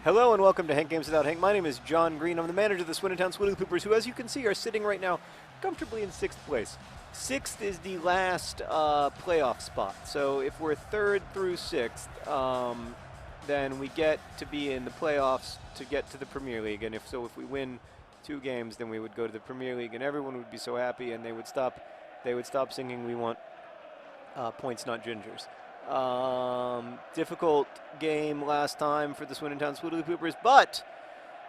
Hello and welcome to Hank Games Without Hank. My name is John Green. I'm the manager of the Swoodilypoopers, who, as you can see, are sitting right now comfortably in 6th place. 6th is the last playoff spot. So if we're 3rd through 6th, then we get to be in the playoffs to get to the Premier League. And if we win 2 games, then we would go to the Premier League, and everyone would be so happy, and they would stop singing "We want points, not gingers." Difficult game last time for the Swindon Swoodilypoopers, but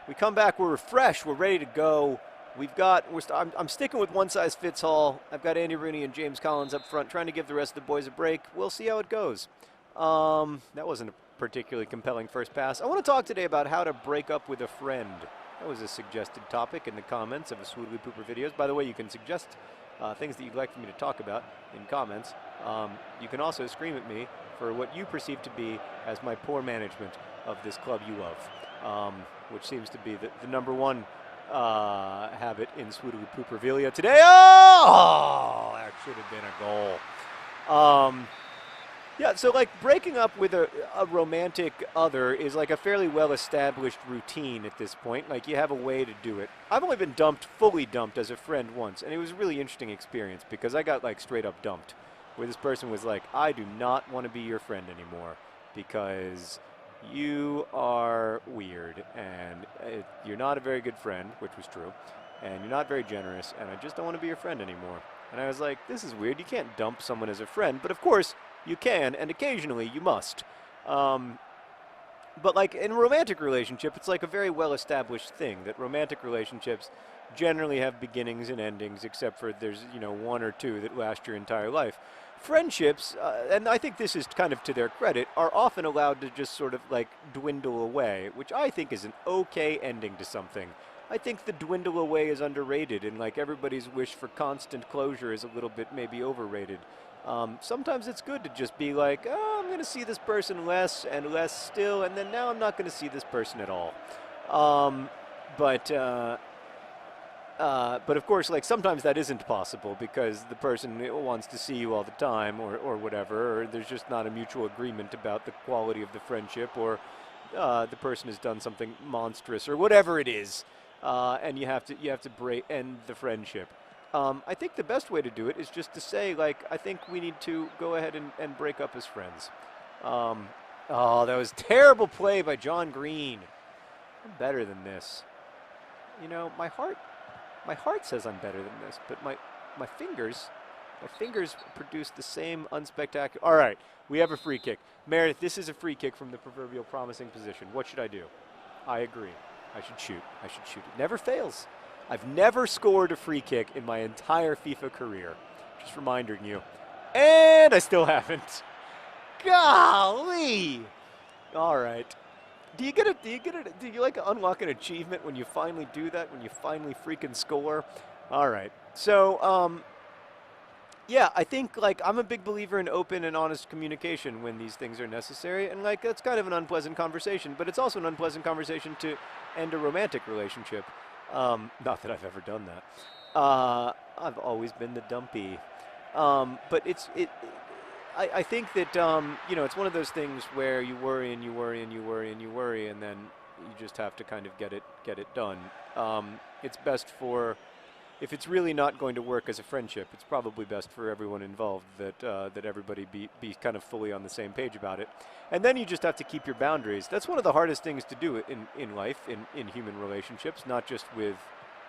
we come back, we're refreshed, we're ready to go. I'm sticking with one size fits all. I've got Andy Rooney and James Collins up front, trying to give the rest of the boys a break. We'll see how it goes. That wasn't a particularly compelling first pass. I want to talk today about how to break up with a friend. That was a suggested topic in the comments of the Swoodilypooper videos. By the way, you can suggest things that you'd like for me to talk about in comments. You can also scream at me for what you perceive to be as my poor management of this club you love, which seems to be the number one habit in Swoodilypoopervilia today. Oh, that should have been a goal. Yeah, so like breaking up with a romantic other is like a fairly well-established routine at this point. Like you have a way to do it. I've only been fully dumped as a friend once, and it was a really interesting experience because I got like straight up dumped, where this person was like, "I do not want to be your friend anymore because you are weird and you're not a very good friend," which was true, "and you're not very generous, and I just don't want to be your friend anymore." And I was like, this is weird. You can't dump someone as a friend, but of course you can, and occasionally you must. But like in a romantic relationship, it's like a very well-established thing that romantic relationships generally have beginnings and endings, except for there's, 1 or 2 that last your entire life. Friendships, and I think this is kind of to their credit, are often allowed to just sort of like dwindle away, which I think is an okay ending to something. I think the dwindle away is underrated, and like everybody's wish for constant closure is a little bit maybe overrated. Sometimes it's good to just be like, oh, I'm going to see this person less and less still, and then now I'm not going to see this person at all. But of course, like sometimes that isn't possible because the person wants to see you all the time or whatever, or there's just not a mutual agreement about the quality of the friendship, or the person has done something monstrous or whatever it is, and you have to end the friendship. I think the best way to do it is just to say, like, I think we need to go ahead and break up as friends. Oh, that was terrible play by John Green. I'm better than this. My heart says I'm better than this, but my fingers produce the same unspectacular. All right, we have a free kick. Meredith, this is a free kick from the proverbial promising position. What should I do? I agree. I should shoot. It never fails. I've never scored a free kick in my entire FIFA career. Just reminding you. And I still haven't. Golly! All right. Do you like unlock an achievement when you finally do that, when you finally freaking score? All right. So, yeah, I think like I'm a big believer in open and honest communication when these things are necessary, and like that's kind of an unpleasant conversation, but it's also an unpleasant conversation to end a romantic relationship. Not that I've ever done that. I've always been the dumpy. But I think that, it's one of those things where you worry and you worry and you worry and you worry, and then you just have to kind of get it done. It's best if it's really not going to work as a friendship, it's probably best for everyone involved that everybody be kind of fully on the same page about it. And then you just have to keep your boundaries. That's one of the hardest things to do in life, in human relationships, not just with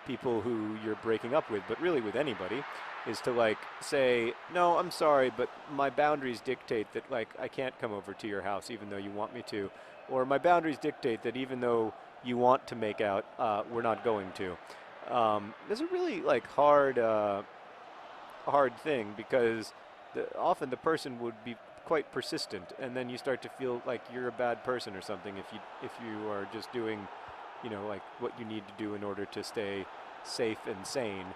people who you're breaking up with, but really with anybody, is to like say, no, I'm sorry, but my boundaries dictate that like I can't come over to your house even though you want me to, or my boundaries dictate that even though you want to make out, we're not going to. It's a really like hard thing because often the person would be quite persistent, and then you start to feel like you're a bad person or something if you are just doing, like what you need to do in order to stay safe and sane.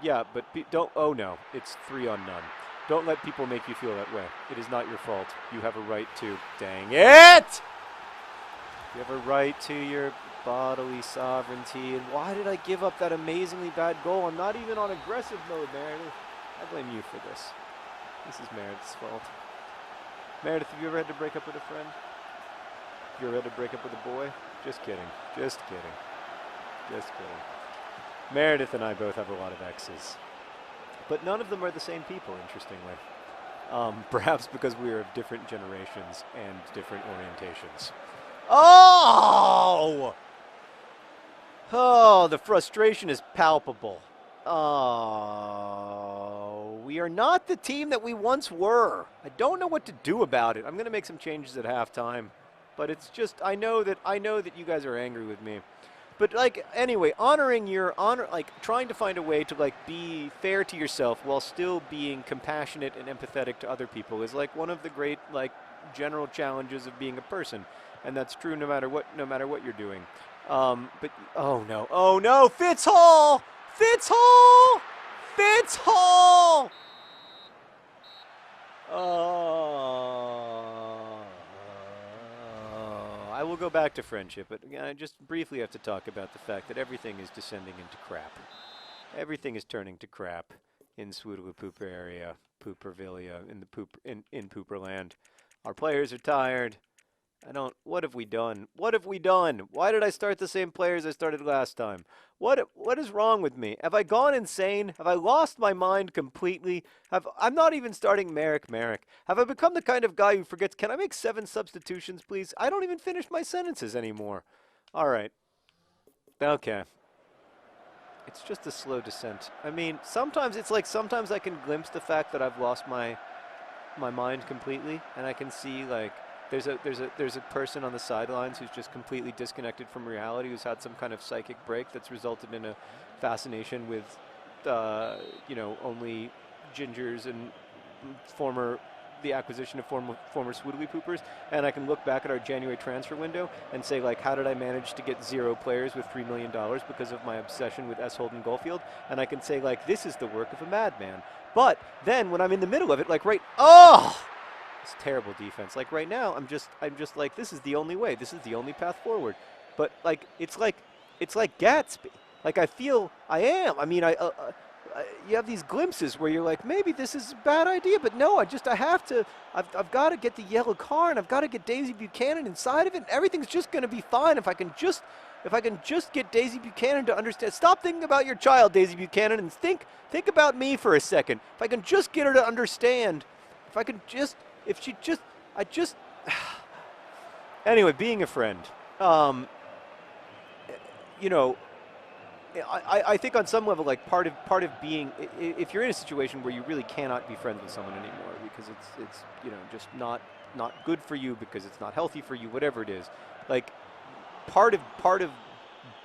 Yeah, but don't. Oh no, it's 3 on none. Don't let people make you feel that way. It is not your fault. You have a right to. Dang it! You have a right to your bodily sovereignty. And why did I give up that amazingly bad goal? I'm not even on aggressive mode, Meredith. I blame you for this. This is Meredith's fault. Meredith, have you ever had to break up with a friend? Have girl to break up with a boy? Just kidding. Just kidding. Just kidding. Meredith and I both have a lot of exes. But none of them are the same people, interestingly. Perhaps because we are of different generations and different orientations. Oh! Oh, the frustration is palpable. Oh, we are not the team that we once were. I don't know what to do about it. I'm going to make some changes at halftime, but it's just I know that you guys are angry with me. But like anyway, honoring your honor, like trying to find a way to like be fair to yourself while still being compassionate and empathetic to other people is like one of the great like general challenges of being a person, and that's true no matter what you're doing. But oh no, Fitz Hall! I will go back to friendship, but again, I just briefly have to talk about the fact that everything is descending into crap. Everything is turning to crap in Swoodilypooper area, Poopervillia, in Pooperland. Our players are tired. What have we done? What have we done? Why did I start the same players I started last time? What is wrong with me? Have I gone insane? Have I lost my mind completely? I'm not even starting Merrick. Have I become the kind of guy who forgets, can I make 7 substitutions, please? I don't even finish my sentences anymore. All right. Okay. It's just a slow descent. I mean, sometimes it's like sometimes I can glimpse the fact that I've lost my mind completely, and I can see like there's a person on the sidelines who's just completely disconnected from reality, who's had some kind of psychic break that's resulted in a fascination with, only gingers and the acquisition of former Swoodilypoopers. And I can look back at our January transfer window and say, like, how did I manage to get 0 players with $3 million because of my obsession with S. Holden Goldfield? And I can say, like, this is the work of a madman. But then when I'm in the middle of it, like it's terrible defense. Like right now, I'm just like, this is the only way. This is the only path forward. But like it's like Gatsby. Like I feel I am. I mean, you have these glimpses where you're like, maybe this is a bad idea, but no, I have to. I've got to get the yellow car, and I've got to get Daisy Buchanan inside of it. And everything's just going to be fine if I can just get Daisy Buchanan to understand. Stop thinking about your child, Daisy Buchanan, and think about me for a second. If I can just get her to understand. Anyway, being a friend, I think on some level, like part of being, if you're in a situation where you really cannot be friends with someone anymore because it's just not good for you, because it's not healthy for you, whatever it is, like part of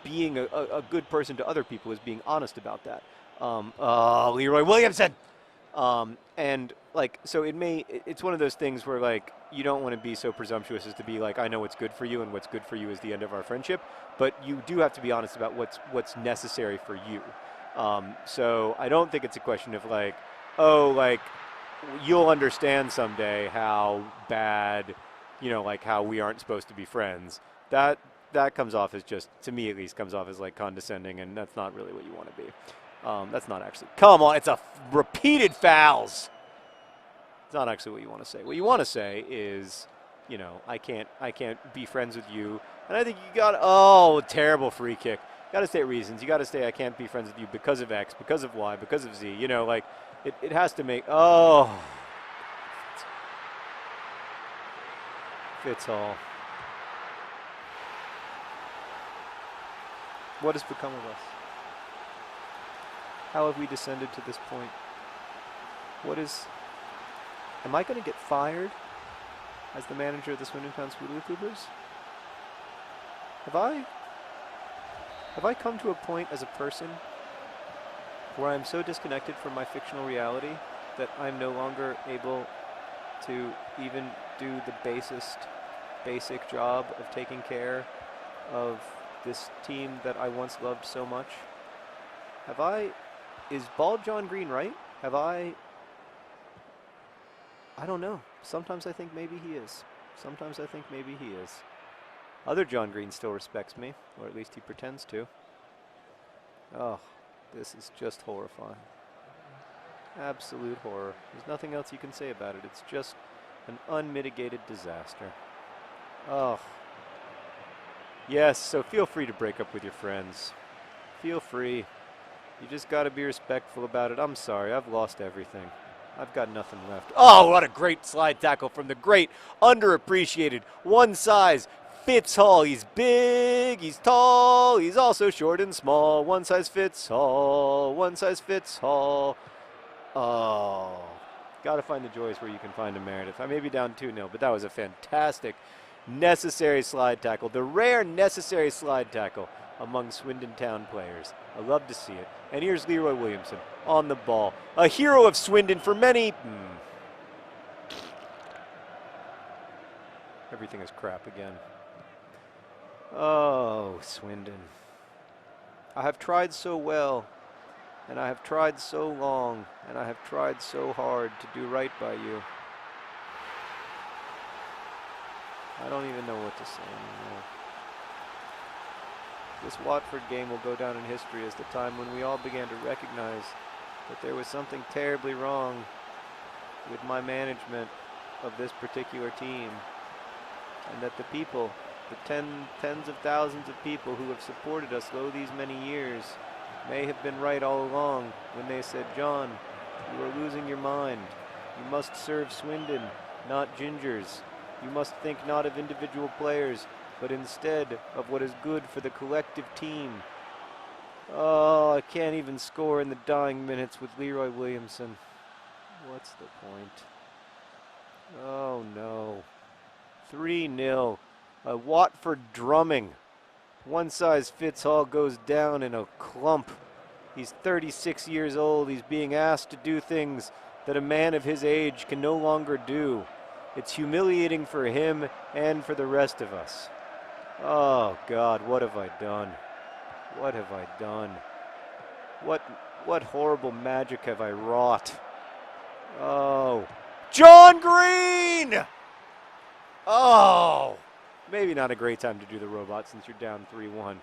being a good person to other people is being honest about that. Leroy Williamson. And like, so it's one of those things where like, you don't want to be so presumptuous as to be like, I know what's good for you, and what's good for you is the end of our friendship, but you do have to be honest about what's necessary for you. So I don't think it's a question of like, oh, like you'll understand someday how bad, like how we aren't supposed to be friends. That comes off as just, to me at least, comes off as like condescending, and that's not really what you want to be. That's not actually. Come on, it's repeated fouls. It's not actually what you want to say. What you want to say is, I can't be friends with you. And I think you got terrible free kick. You got to state reasons. You got to say I can't be friends with you because of X, because of Y, because of Z. Like it has to make. Oh, Fitz Hall. What has become of us? How have we descended to this point? Am I going to get fired as the manager of the Swindon Town Swoodilypoopers? Have I come to a point as a person where I'm so disconnected from my fictional reality that I'm no longer able to even do the basic job of taking care of this team that I once loved so much? Is Bald John Green right? I don't know. Sometimes I think maybe he is. Sometimes I think maybe he is. Other John Green still respects me, or at least he pretends to. Oh, this is just horrifying. Absolute horror. There's nothing else you can say about it. It's just an unmitigated disaster. Oh. Yes, so feel free to break up with your friends. Feel free. You just got to be respectful about it. I'm sorry, I've lost everything. I've got nothing left. Oh, what a great slide tackle from the great, underappreciated, one size fits all. He's big, he's tall, he's also short and small. One size fits all, one size fits all. Oh, got to find the joys where you can find a Meredith. I may be down 2-0, but that was a fantastic, necessary slide tackle. The rare necessary slide tackle among Swindon Town players. I love to see it. And here's Leroy Williamson on the ball. A hero of Swindon for many. Everything is crap again. Oh, Swindon. I have tried so well, and I have tried so long, and I have tried so hard to do right by you. I don't even know what to say anymore. This Watford game will go down in history as the time when we all began to recognize that there was something terribly wrong with my management of this particular team, and that the people, the tens of thousands of people who have supported us through these many years, may have been right all along when they said, John, you are losing your mind. You must serve Swindon, not Gingers. You must think not of individual players, but instead of what is good for the collective team. Oh, I can't even score in the dying minutes with Leroy Williamson. What's the point? Oh no. 3-0. A Watford drumming. One size fits all goes down in a clump. He's 36 years old. He's being asked to do things that a man of his age can no longer do. It's humiliating for him and for the rest of us. Oh God, what have I done? What have I done? What horrible magic have I wrought? Oh, John Green! Oh, maybe not a great time to do the robot since you're down 3-1,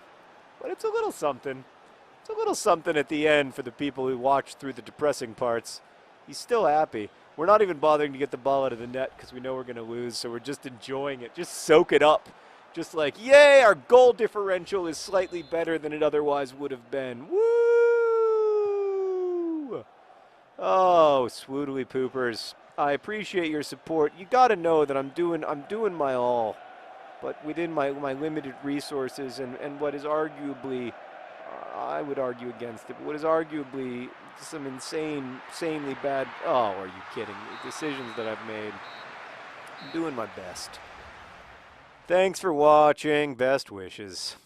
but it's a little something. It's a little something at the end for the people who watched through the depressing parts. He's still happy. We're not even bothering to get the ball out of the net because we know we're going to lose, so we're just enjoying it. Just soak it up. Just like, yay, our goal differential is slightly better than it otherwise would have been. Woo! Oh, Swoodilypoopers. I appreciate your support. You got to know that I'm doing my all, but within my limited resources and what is arguably, I would argue against it, but what is arguably some insanely bad, oh, are you kidding me, decisions that I've made. I'm doing my best. Thanks for watching. Best wishes.